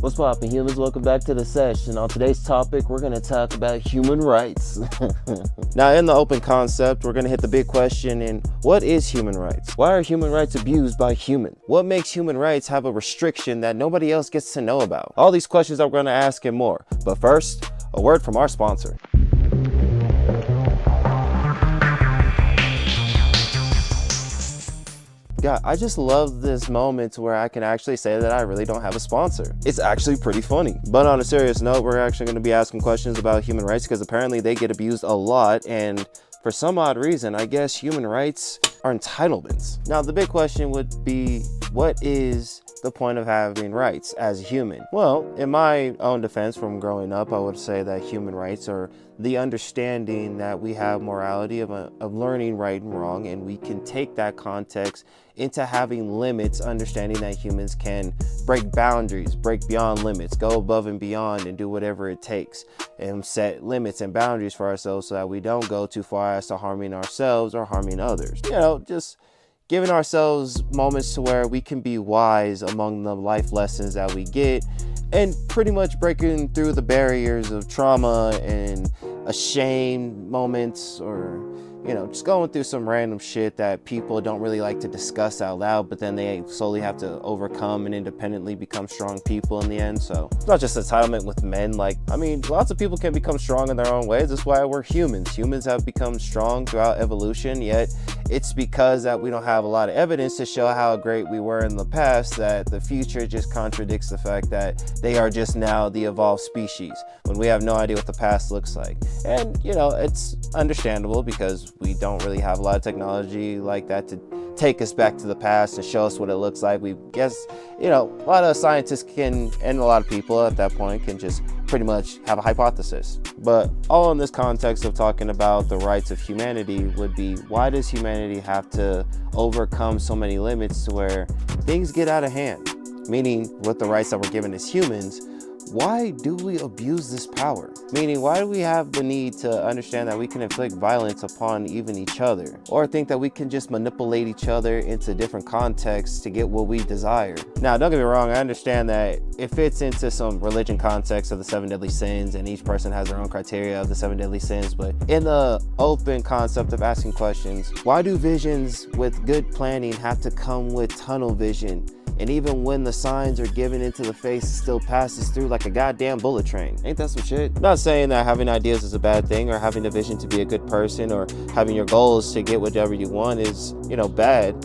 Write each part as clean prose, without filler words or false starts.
What's poppin', humans? Welcome back to the session. On today's topic, we're gonna talk about human rights. Now, in the open concept, we're gonna hit the big question in what is human rights? Why are human rights abused by humans? What makes human rights have a restriction that nobody else gets to know about? All these questions I'm gonna ask and more. But first, a word from our sponsor. God, I just love this moment where I can actually say that I really don't have a sponsor. It's actually pretty funny. But on a serious note, we're actually going to be asking questions about human rights because apparently they get abused a lot, and for some odd reason, I guess human rights are entitlements. Now, the big question would be, what is the point of having rights as a human? Well, in my own defense from growing up, I would say that human rights are the understanding that we have morality of learning right and wrong, and we can take that context into having limits, understanding that humans can break boundaries, break beyond limits, go above and beyond and do whatever it takes, and set limits and boundaries for ourselves so that we don't go too far as to harming ourselves or harming others. You know, just giving ourselves moments to where we can be wise among the life lessons that we get, and pretty much breaking through the barriers of trauma and ashamed moments, or you know, just going through some random shit that people don't really like to discuss out loud, but then they slowly have to overcome and independently become strong people in the end. So it's not just entitlement with men. Like, I mean, lots of people can become strong in their own ways. That's why we're humans. Humans have become strong throughout evolution, yet it's because that we don't have a lot of evidence to show how great we were in the past that the future just contradicts the fact that they are just now the evolved species when we have no idea what the past looks like. And you know, it's understandable because we don't really have a lot of technology like that to take us back to the past and show us what it looks like. We guess, you know, a lot of scientists can, and a lot of people at that point can just pretty much have a hypothesis. But all in this context of talking about the rights of humanity would be, why does humanity have to overcome so many limits to where things get out of hand? Meaning, with the rights that we're given as humans, why do we abuse this power? Meaning, why do we have the need to understand that we can inflict violence upon even each other? Or think that we can just manipulate each other into different contexts to get what we desire? Now, don't get me wrong, I understand that it fits into some religion context of the 7 deadly sins, and each person has their own criteria of the 7 deadly sins. But in the open concept of asking questions, why do visions with good planning have to come with tunnel vision? And even when the signs are given into the face, it still passes through like a goddamn bullet train. Ain't that some shit? I'm not saying that having ideas is a bad thing, or having a vision to be a good person, or having your goals to get whatever you want is, you know, bad.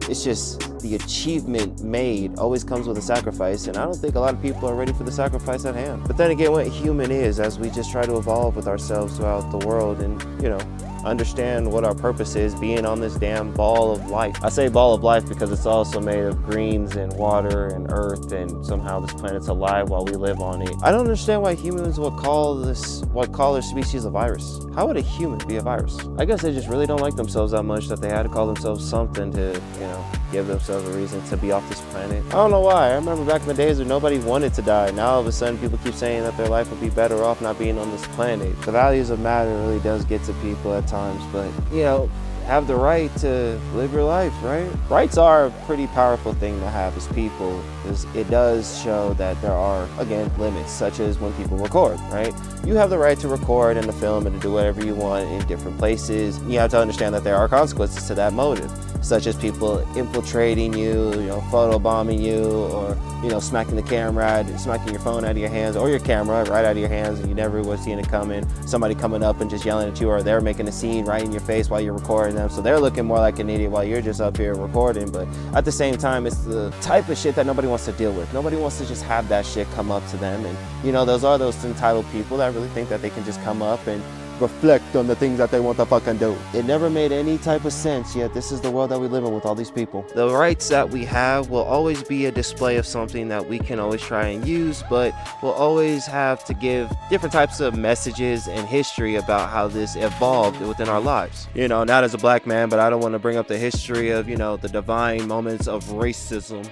It's just the achievement made always comes with a sacrifice, and I don't think a lot of people are ready for the sacrifice at hand. But then again, what human is, as we just try to evolve with ourselves throughout the world and, you know, understand what our purpose is being on this damn ball of life. I say ball of life because it's also made of greens and water and earth, and somehow this planet's alive while we live on it. I don't understand why humans would call their species a virus. How would a human be a virus? I guess they just really don't like themselves that much that they had to call themselves something to, you know, give themselves a reason to be off this planet. I don't know why. I remember back in the days when nobody wanted to die. Now all of a sudden people keep saying that their life would be better off not being on this planet. The values of matter really does get to people at times, but you know, have the right to live your life, right? Rights are a pretty powerful thing to have as people, because it does show that there are, again, limits, such as when people record, right? You have the right to record and to film and to do whatever you want in different places. You have to understand that there are consequences to that motive, such as people infiltrating you, you know, photobombing you, or, you know, smacking the camera, smacking your phone out of your hands, or your camera right out of your hands, and you never was seeing it coming. Somebody coming up and just yelling at you, or they're making a scene right in your face while you're recording them, so they're looking more like an idiot while you're just up here recording. But at the same time, it's the type of shit that nobody wants to deal with. Nobody wants to just have that shit come up to them. And you know, those are those entitled people that really think that they can just come up and reflect on the things that they want to fucking do. It never made any type of sense, yet this is the world that we live in with all these people. The rights that we have will always be a display of something that we can always try and use, but we'll always have to give different types of messages and history about how this evolved within our lives. You know, not as a black man, but I don't want to bring up the history of, you know, the divine moments of racism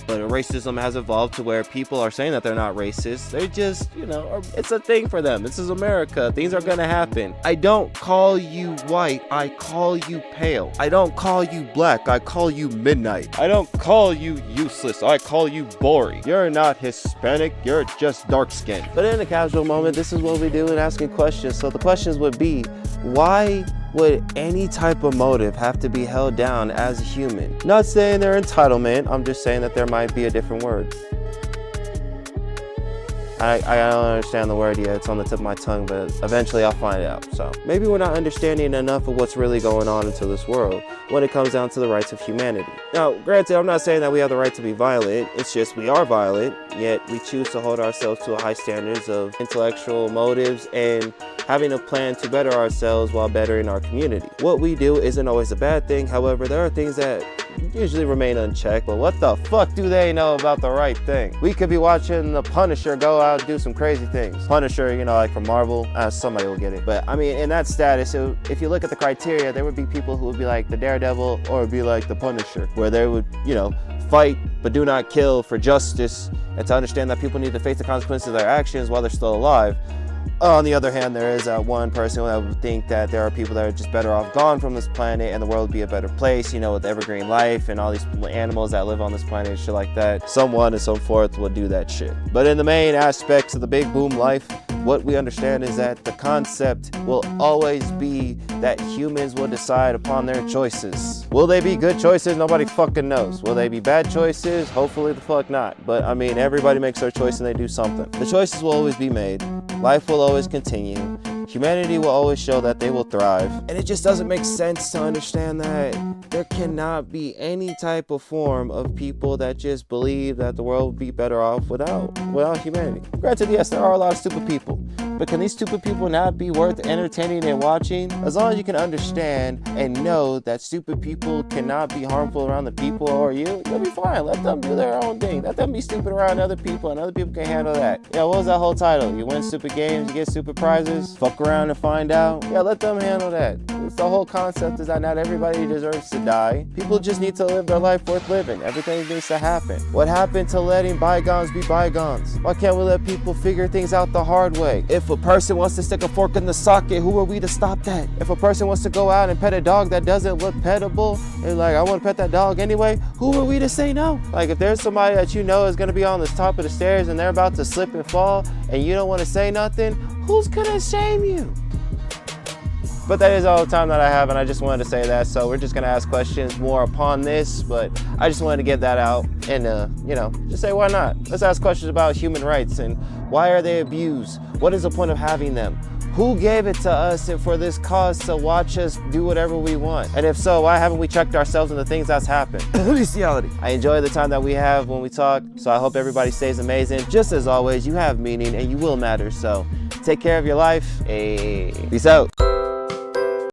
But racism has evolved to where people are saying that they're not racist. They just, it's a thing for them. This is America. Things are gonna happen. I don't call you white, I call you pale. I don't call you black, I call you midnight. I don't call you useless, I call you boring. You're not Hispanic, you're just dark skinned. But in a casual moment, this is what we do in asking questions. So the questions would be, why would any type of motive have to be held down as a human? Not saying they're entitlement, I'm just saying that there might be a different word. I don't understand the word yet, it's on the tip of my tongue, but eventually I'll find out. So maybe we're not understanding enough of what's really going on into this world when it comes down to the rights of humanity. Now, granted, I'm not saying that we have the right to be violent, it's just we are violent, yet we choose to hold ourselves to high standards of intellectual motives and having a plan to better ourselves while bettering our community. What we do isn't always a bad thing, however, there are things that usually remain unchecked, but what the fuck do they know about the right thing? We could be watching the Punisher go out and do some crazy things. Punisher, like from Marvel, somebody will get it. But I mean, in that status, if you look at the criteria, there would be people who would be like the Daredevil or would be like the Punisher, where they would, fight but do not kill for justice and to understand that people need to face the consequences of their actions while they're still alive. On the other hand, there is one person that would think that there are people that are just better off gone from this planet and the world would be a better place, with evergreen life and all these animals that live on this planet and shit like that. Someone and so forth will do that shit. But in the main aspects of the big boom life, what we understand is that the concept will always be that humans will decide upon their choices. Will they be good choices? Nobody fucking knows. Will they be bad choices? Hopefully the fuck not. But I mean, everybody makes their choice and they do something. The choices will always be made. Life will always continue. Humanity will always show that they will thrive. And it just doesn't make sense to understand that there cannot be any type of form of people that just believe that the world would be better off without humanity. Granted, yes, there are a lot of stupid people. But can these stupid people not be worth entertaining and watching? As long as you can understand and know that stupid people cannot be harmful around the people or you, you'll be fine. Let them do their own thing. Let them be stupid around other people and other people can handle that. Yeah, what was that whole title? You win stupid games, you get stupid prizes, fuck around and find out. Yeah, let them handle that. It's the whole concept is that not everybody deserves to die. People just need to live their life worth living. Everything needs to happen. What happened to letting bygones be bygones? Why can't we let people figure things out the hard way? If a person wants to stick a fork in the socket, who are we to stop that? If a person wants to go out and pet a dog that doesn't look petable, and like, I want to pet that dog anyway, who are we to say no? Like, if there's somebody that you know is going to be on the top of the stairs and they're about to slip and fall and you don't want to say nothing, who's going to shame you? But that is all the time that I have, and I just wanted to say that. So we're just going to ask questions more upon this, but I just wanted to get that out and, just say why not? Let's ask questions about human rights and why are they abused? What is the point of having them? Who gave it to us and for this cause to watch us do whatever we want? And if so, why haven't we checked ourselves in the things that's happened? Bestiality. I enjoy the time that we have when we talk, so I hope everybody stays amazing. Just as always, you have meaning and you will matter, so take care of your life. Hey, peace out.